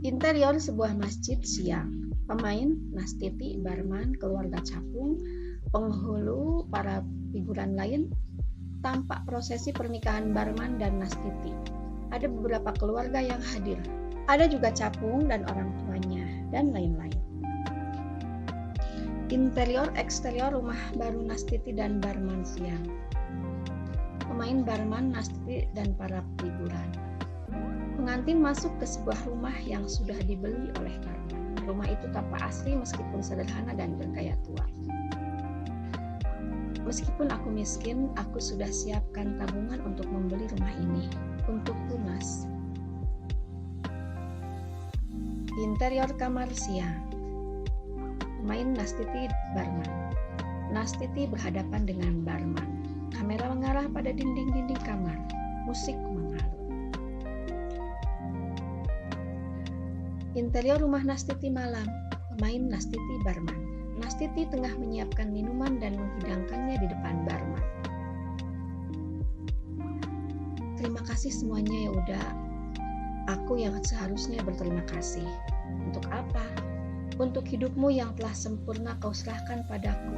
Interior sebuah masjid siang. Pemain, Nastiti, barman, keluarga capung, penghulu, para figuran lain, tampak prosesi pernikahan barman dan Nastiti. Ada beberapa keluarga yang hadir. Ada juga capung dan orang tuanya, dan lain-lain. Interior eksterior rumah baru Nastiti dan barman siang. Pemain, barman, Nastiti, dan para figuran. Pengantin masuk ke sebuah rumah yang sudah dibeli oleh barman. Rumah itu tampak asli meskipun sederhana dan bergaya tua. Meskipun aku miskin, aku sudah siapkan tabungan untuk membeli rumah ini, untuk lunas. Di interior kamar siang. Pemain, Nastiti, barman. Nastiti berhadapan dengan barman. Kamera mengarah pada dinding-dinding kamar. Musik mengalut. Interior rumah Nastiti malam. Pemain, Nastiti, barman. Nastiti tengah menyiapkan minuman dan menghidangkannya di depan barman. Terima kasih semuanya ya udah. Aku yang seharusnya berterima kasih. Untuk apa? Untuk hidupmu yang telah sempurna kau serahkan padaku.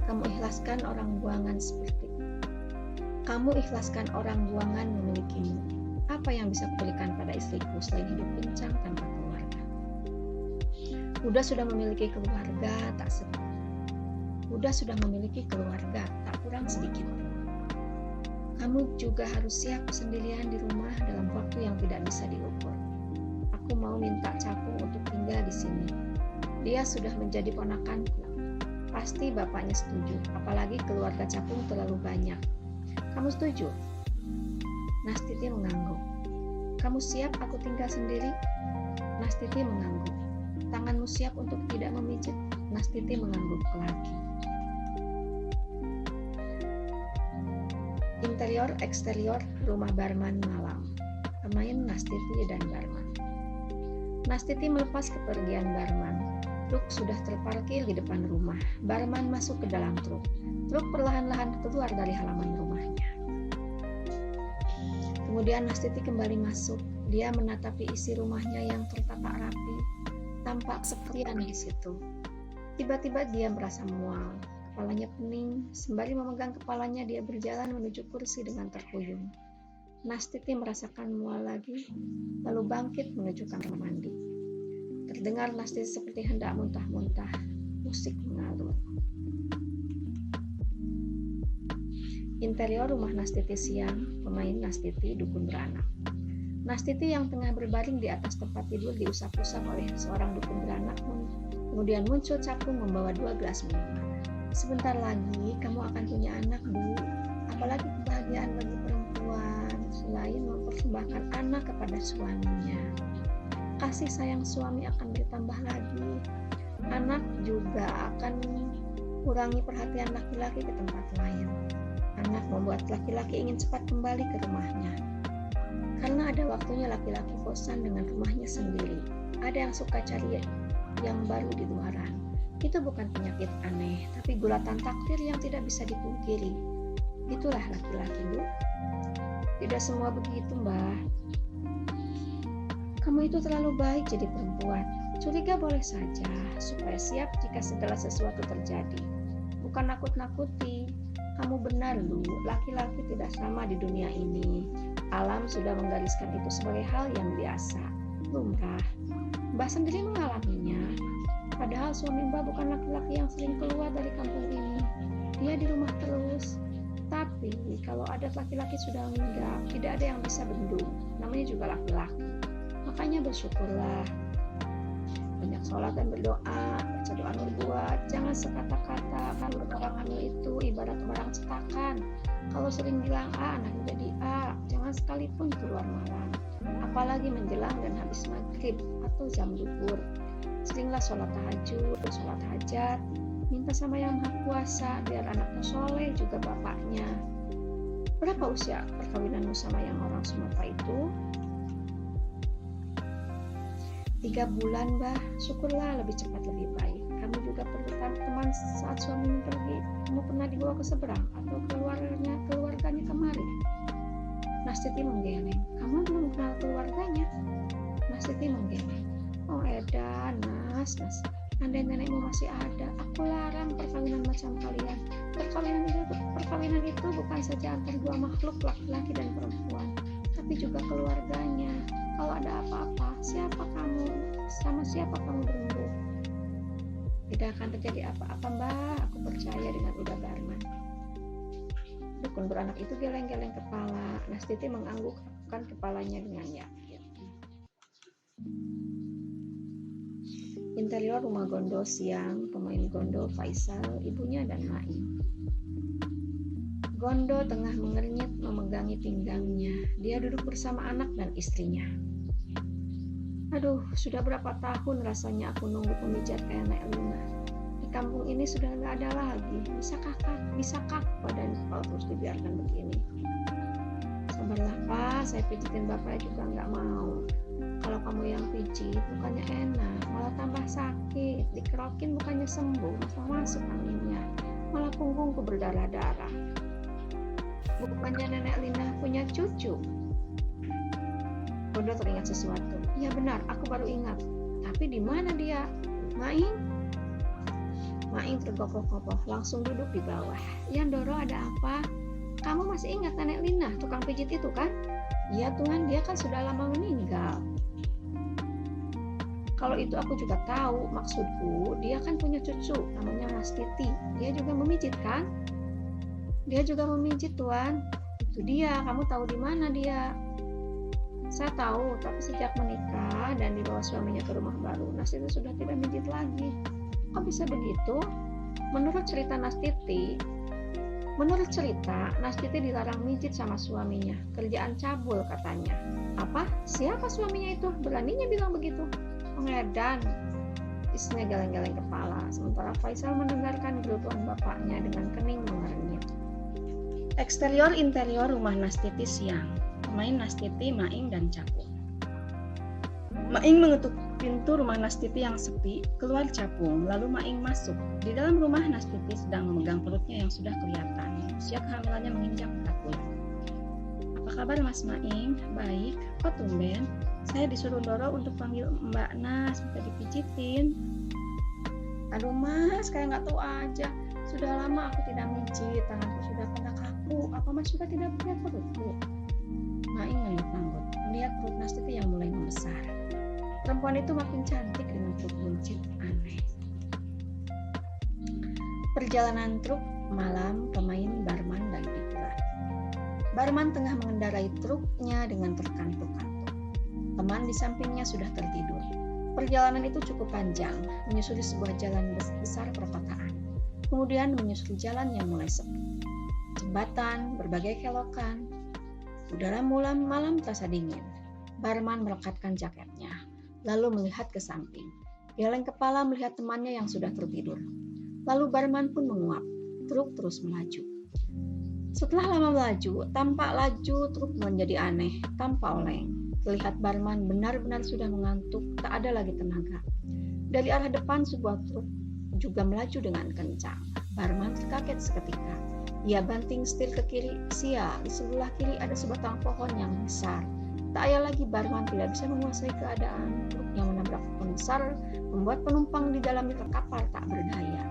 Kamu ikhlaskan orang buangan seperti kamu ikhlaskan orang buangan memilikimu. Apa yang bisa kuberikan pada istriku selain hidup pincang tanpa keluarga? Udah sudah memiliki keluarga, tak kurang sedikit. Kamu juga harus siap sendirian di rumah dalam waktu yang tidak bisa diukur. Aku mau minta capung untuk tinggal di sini. Dia sudah menjadi ponakanku. Pasti bapaknya setuju, apalagi keluarga capung terlalu banyak. Kamu setuju? Nastiti mengangguk. Kamu siap aku tinggal sendiri? Nastiti mengangguk. Tanganmu siap untuk tidak memijat? Nastiti mengangguk lagi. Interior eksterior rumah barman malam. Pemain, Nastiti dan barman. Nastiti melepas kepergian barman. Truk sudah terparkir di depan rumah. Barman masuk ke dalam truk. Truk perlahan-lahan keluar dari halaman rumahnya. Kemudian Nastiti kembali masuk. Dia menatapi isi rumahnya yang tertata rapi. Tampak seperti aneh di situ. Tiba-tiba dia merasa mual. Kepalanya pening. Sembari memegang kepalanya, dia berjalan menuju kursi dengan terhuyung. Nastiti merasakan mual lagi, lalu bangkit menuju kamar mandi. Terdengar Nastiti seperti hendak muntah-muntah. Musik mengalun. Interior rumah Nastiti siang. Pemain, Nastiti, dukun beranak. Nastiti yang tengah berbaring di atas tempat tidur diusap-usap oleh seorang dukun beranak. Kemudian muncul capung membawa 2 gelas minuman. Sebentar lagi kamu akan punya anak, Bu. Apalagi kebahagiaan bagi perempuan selain mempersembahkan anak kepada suaminya. Kasih sayang suami akan bertambah lagi. Anak juga akan kurangi perhatian laki-laki ke tempat lain. Anak membuat laki-laki ingin cepat kembali ke rumahnya. Karena ada waktunya laki-laki bosan dengan rumahnya sendiri. Ada yang suka cari yang baru di luaran. Itu bukan penyakit aneh, tapi gulatan takdir yang tidak bisa dipungkiri. Itulah laki-laki, Bu. Tidak semua begitu, Mbah. Kamu itu terlalu baik jadi perempuan. Curiga boleh saja, supaya siap jika segala sesuatu terjadi. Bukan nakut-nakuti. Kamu benar, Lu. Laki-laki tidak sama di dunia ini. Alam sudah menggariskan itu sebagai hal yang biasa, lumrah. Mbah sendiri mengalaminya. Padahal suami Mbah bukan laki-laki yang sering keluar dari kampung ini. Dia di rumah terus. Tapi kalau ada laki-laki sudah meninggal, tidak ada yang bisa bendung. Namanya juga laki-laki. Makanya bersyukurlah. Banyak sholat dan berdoa, baca doa nubuat. Jangan sekata-kata, kalau orang hamil itu ibarat barang cetakan. Kalau sering bilang A, anaknya jadi A. Jangan sekalipun keluar malam. Apalagi menjelang dan habis maghrib atau jam duhur. Seringlah sholat tahajud, sholat hajat, minta sama yang maha kuasa biar anaknya soleh juga bapaknya. Berapa usia perkawinanmu sama yang orang Sumatera itu? 3 bulan, Mbah. Syukurlah lebih cepat lebih baik. Kamu kamu juga perlu teman saat suamimu pergi. Kamu pernah dibawa ke seberang atau keluarganya kemari? Nastiti menggeleng. Kamu belum kenal keluarganya? Nastiti menggeleng. Oh edan, Nas. Andai nenekmu masih ada, aku larang perkawinan macam kalian. Perkawinan itu bukan saja antar dua makhluk laki-laki dan perempuan, tapi juga keluarganya. Kalau ada apa-apa, sama siapa kamu berembuk? Tidak akan terjadi apa-apa, Mbak. Aku percaya dengan udah Barman. Dukun beranak itu geleng-geleng kepala. Nastiti menganggukkan kepalanya dengan yakin. Interior rumah Gondo siang, pemain Gondo Faisal, ibunya dan Maing. Gondo tengah mengernyit memegangi pinggangnya. Dia duduk bersama anak dan istrinya. Aduh, sudah berapa tahun rasanya aku nunggu pemijat kayak Nek Luna. Di kampung ini sudah gak ada lagi. Bisakah badan kau terus dibiarkan begini? Sabarlah Pak, saya pijitin Bapak juga gak mau. Kalau kamu yang pijit bukannya enak, malah tambah sakit. Dikerokin bukannya sembuh, malah masuk anginnya. Malah punggungku berdarah-darah. Bukannya Nenek Lina punya cucu? Gondo teringat sesuatu. Iya benar, aku baru ingat. Tapi di mana dia? Maing? Maing tergopoh-gopoh, langsung duduk di bawah. Yandoro, ada apa? Kamu masih ingat Nenek Lina, tukang pijit itu kan? Iya Tuhan, dia kan sudah lama meninggal. Kalau itu aku juga tahu, maksudku dia kan punya cucu namanya Nastiti. Dia juga memijit kan? Dia juga memijit Tuan. Itu dia, kamu tahu di mana dia? Saya tahu, tapi sejak menikah dan dibawa suaminya ke rumah baru, Nastiti sudah tidak mijit lagi. Kok bisa begitu? Menurut cerita, Nastiti dilarang mijit sama suaminya. Kerjaan cabul katanya. Apa? Siapa suaminya itu? Beraninya bilang begitu? Pengedan. Istrinya geleng-geleng kepala. Sementara Faisal mendengarkan gerutuan bapaknya dengan kening mengernyit. Eksterior interior rumah Nastiti siang. Pemain Nastiti, Maing dan Capung. Maing mengetuk pintu rumah Nastiti yang sepi, keluar Capung, lalu Maing masuk. Di dalam rumah Nastiti sedang memegang perutnya yang sudah kelihatan. Usia kehamilannya menginjak 4 bulan. Apa kabar Mas Maing? Baik, kok tumben? Saya disuruh Doro untuk panggil Mbak Nas, minta dipijitin. Aduh Mas, kayak gak tahu aja. Sudah lama aku tidak mijit, tanganku sudah pada kaku. Apa Mas sudah tidak punya perutku? Maing ngangguk-ngangguk, melihat perut Nastiti yang mulai membesar. Perempuan itu makin cantik dengan perut buncit aneh. Perjalanan truk malam, pemain Barman dan Figuran. Barman tengah mengendarai truknya dengan terkantuk-kantuk. Teman di sampingnya sudah tertidur. Perjalanan itu cukup panjang, menyusuri sebuah jalan besar perkotaan. Kemudian menyusuri jalan yang mulai sepi. Jembatan, berbagai kelokan. Udara malam terasa dingin. Barman melekatkan jaketnya, lalu melihat ke samping. Geleng kepala melihat temannya yang sudah tertidur. Lalu Barman pun menguap. Truk terus melaju. Setelah lama melaju, tampak laju truk menjadi aneh, tanpa oleng. Terlihat Barman benar-benar sudah mengantuk, tak ada lagi tenaga. Dari arah depan sebuah truk juga melaju dengan kencang. Barman terkaget seketika. Ia banting setir ke kiri. Sial, di sebelah kiri ada sebatang pohon yang besar. Tak payah lagi Barman tidak bisa menguasai keadaan. Truk yang menabrak pohon besar membuat penumpang di dalamnya terkapar tak berdaya.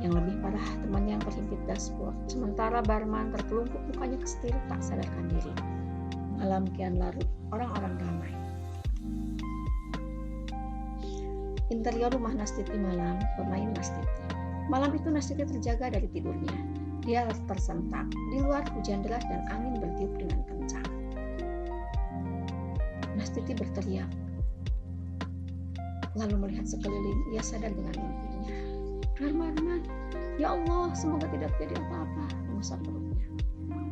Yang lebih parah, temannya yang terhimpit dashboard. Sementara Barman terkelungkup mukanya ke setir tak sadarkan diri. Malam kian larut, orang-orang ramai. Interior rumah Nastiti malam, pemain Nastiti. Malam itu Nastiti terjaga dari tidurnya. Dia tersentak. Di luar hujan deras dan angin bertiup dengan kencang. Nastiti berteriak. Lalu melihat sekeliling, ia sadar dengan mimpinya. Barman, ya Allah, semoga tidak terjadi apa-apa, mengusap perutnya.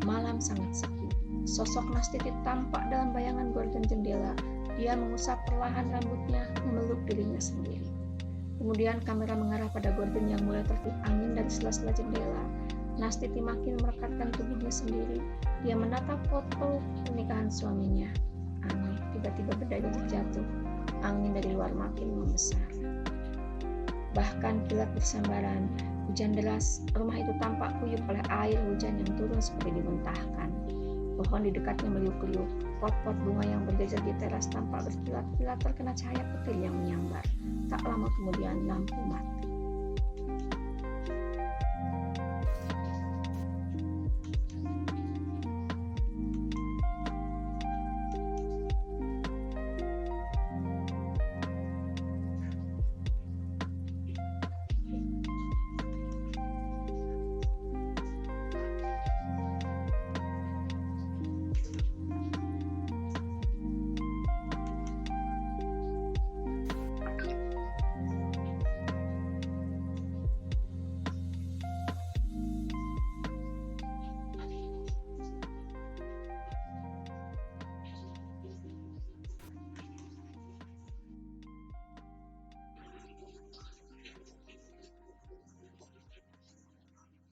Malam sangat sepi. Sosok Nastiti tampak dalam bayangan gorden jendela. Dia mengusap perlahan rambutnya, memeluk dirinya sendiri. Kemudian kamera mengarah pada gorden yang mulai tertiup angin dari sela-sela jendela. Nastiti makin merekatkan tubuhnya sendiri. Dia menatap foto pernikahan suaminya. Aneh, tiba-tiba berdaya terjatuh. Angin dari luar makin membesar. Bahkan kilat bersambaran, hujan deras, rumah itu tampak kuyup oleh air hujan yang turun seperti dimuntahkan. Pohon di dekatnya meliuk-liuk, pot-pot bunga yang berjajar di teras tampak berkilat-kilat terkena cahaya petir yang menyambar. Tak lama kemudian lampu mati.